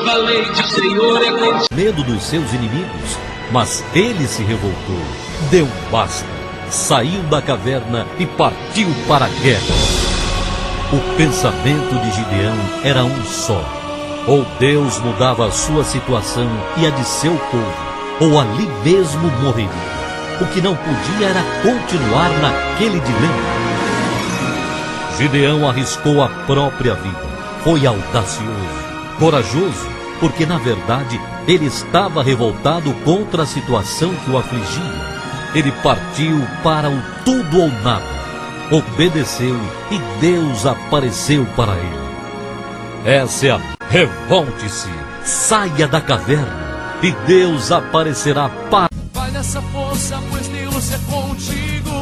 valente, o Senhor é contigo. Medo dos seus inimigos, mas ele se revoltou, deu basta, saiu da caverna e partiu para a guerra. O pensamento de Gideão era um só: ou Deus mudava a sua situação e a de seu povo, ou ali mesmo morreria. O que não podia era continuar naquele dilema. Gideão arriscou a própria vida. Foi audacioso, corajoso, porque na verdade ele estava revoltado contra a situação que o afligia. Ele partiu para o tudo ou nada, obedeceu e Deus apareceu para ele. Essa é a revolte-se, saia da caverna e Deus aparecerá para... Vai nessa força, pois Deus é contigo.